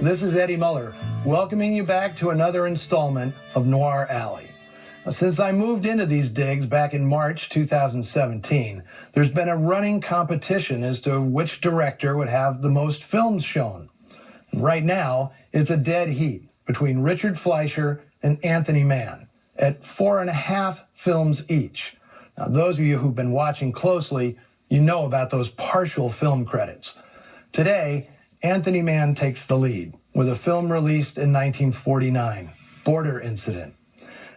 This is Eddie Muller, welcoming you back to another installment of Noir Alley. Since I moved into these digs back in March 2017, there's been a running competition as to which director would have the most films shown. And right now, it's a dead heat between Richard Fleischer and Anthony Mann at 4.5 films each. Now, those of you who've been watching closely, you know about those partial film credits. Today, Anthony Mann takes the lead with a film released in 1949, Border Incident.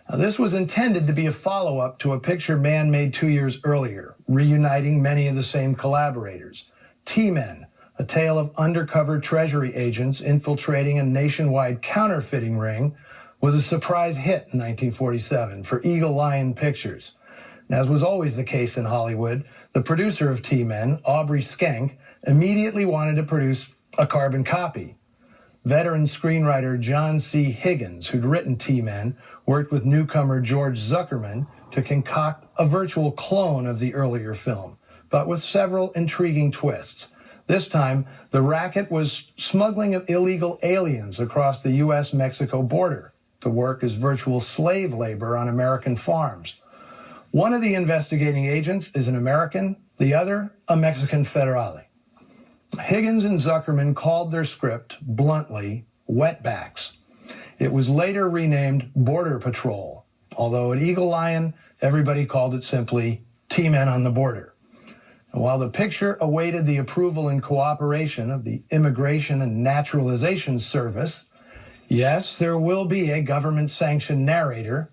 Now, this was intended to be a follow-up to a picture Mann made 2 years earlier, reuniting many of the same collaborators. T-Men, a tale of undercover treasury agents infiltrating a nationwide counterfeiting ring, was a surprise hit in 1947 for Eagle Lion Pictures. And as was always the case in Hollywood, the producer of T-Men, Aubrey Schenck, immediately wanted to produce a carbon copy. Veteran screenwriter John C. Higgins, who'd written T-Men, worked with newcomer George Zuckerman to concoct a virtual clone of the earlier film, but with several intriguing twists. This time, the racket was smuggling of illegal aliens across the U.S.-Mexico border to work as virtual slave labor on American farms. One of the investigating agents is an American, the other a Mexican federale. Higgins and Zuckerman called their script, bluntly, wetbacks. It was later renamed Border Patrol, although at Eagle Lion, everybody called it simply T-Men on the Border. And while the picture awaited the approval and cooperation of the Immigration and Naturalization Service, yes, there will be a government-sanctioned narrator,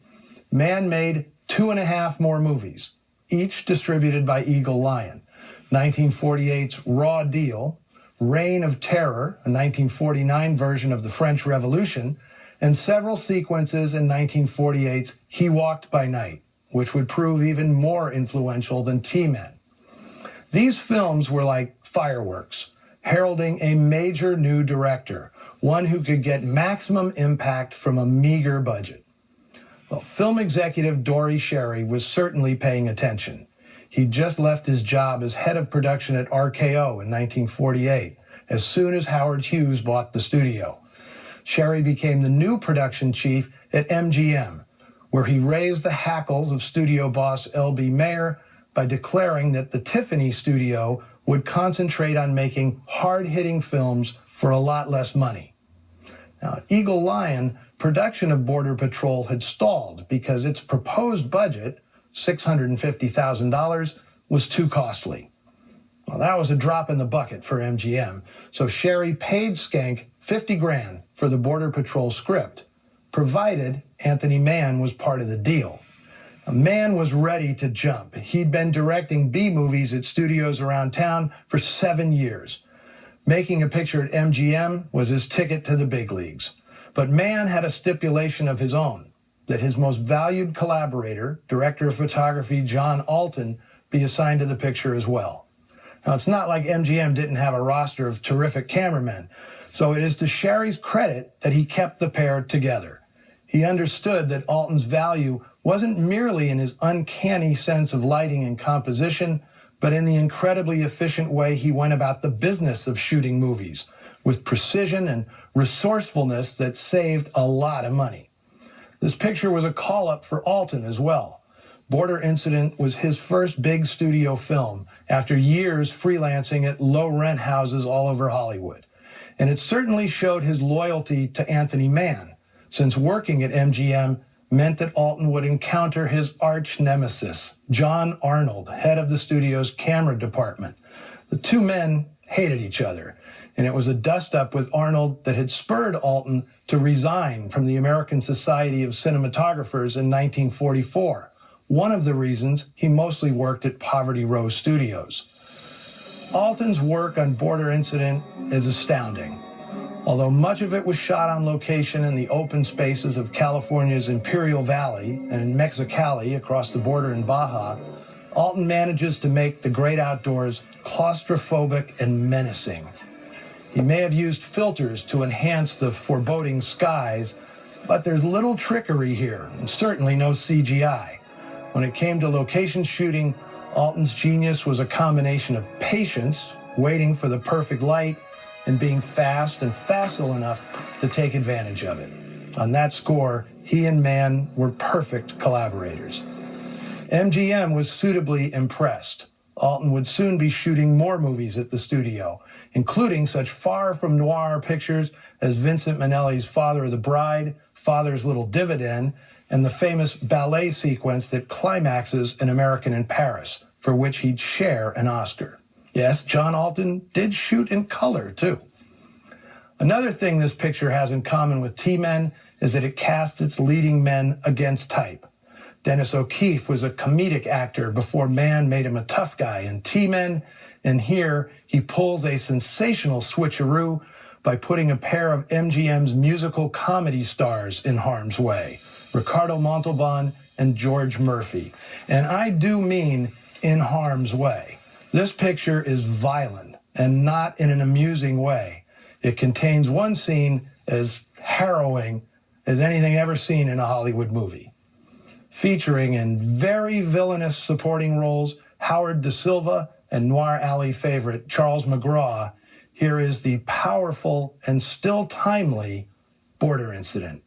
Mann made 2.5 more movies, each distributed by Eagle Lion. 1948's Raw Deal, Reign of Terror, a 1949 version of the French Revolution, and several sequences in 1948's He Walked by Night, which would prove even more influential than T-Men. These films were like fireworks, heralding a major new director, one who could get maximum impact from a meager budget. Well, film executive Dory Sherry was certainly paying attention. He'd just left his job as head of production at RKO in 1948, as soon as Howard Hughes bought the studio. Sherry became the new production chief at MGM, where he raised the hackles of studio boss L.B. Mayer by declaring that the Tiffany studio would concentrate on making hard-hitting films for a lot less money. Now, at Eagle Lion, production of Border Patrol had stalled because its proposed budget, $650,000, was too costly. Well, that was a drop in the bucket for MGM, so Sherry paid Schenck $50,000 for the Border Patrol script, provided Anthony Mann was part of the deal. Now, Mann was ready to jump. He'd been directing B-movies at studios around town for 7 years. Making a picture at MGM was his ticket to the big leagues. But Mann had a stipulation of his own, that his most valued collaborator, director of photography John Alton, be assigned to the picture as well. Now, it's not like MGM didn't have a roster of terrific cameramen, so it is to Sherry's credit that he kept the pair together. He understood that Alton's value wasn't merely in his uncanny sense of lighting and composition, but in the incredibly efficient way he went about the business of shooting movies, with precision and resourcefulness that saved a lot of money. This picture was a call-up for Alton as well. Border Incident was his first big studio film after years freelancing at low-rent houses all over Hollywood. And it certainly showed his loyalty to Anthony Mann, since working at MGM meant that Alton would encounter his arch nemesis, John Arnold, head of the studio's camera department. The two men hated each other, and it was a dust-up with Arnold that had spurred Alton to resign from the American Society of Cinematographers in 1944, one of the reasons he mostly worked at Poverty Row Studios. Alton's work on Border Incident is astounding. Although much of it was shot on location in the open spaces of California's Imperial Valley and in Mexicali across the border in Baja, Alton manages to make the great outdoors claustrophobic and menacing. He may have used filters to enhance the foreboding skies, but there's little trickery here, and certainly no CGI. When it came to location shooting, Alton's genius was a combination of patience, waiting for the perfect light, and being fast and facile enough to take advantage of it. On that score, he and Mann were perfect collaborators. MGM was suitably impressed. Alton would soon be shooting more movies at the studio, including such far from noir pictures as Vincent Minnelli's Father of the Bride, Father's Little Dividend, and the famous ballet sequence that climaxes An American in Paris, for which he'd share an Oscar. Yes, John Alton did shoot in color, too. Another thing this picture has in common with T-Men is that it casts its leading men against type. Dennis O'Keefe was a comedic actor before Mann made him a tough guy in T-Men, and here he pulls a sensational switcheroo by putting a pair of MGM's musical comedy stars in harm's way, Ricardo Montalban and George Murphy. And I do mean in harm's way. This picture is violent and not in an amusing way. It contains one scene as harrowing as anything ever seen in a Hollywood movie. Featuring in very villainous supporting roles Howard Da Silva and Noir Alley favorite Charles McGraw, here is the powerful and still timely Border Incident.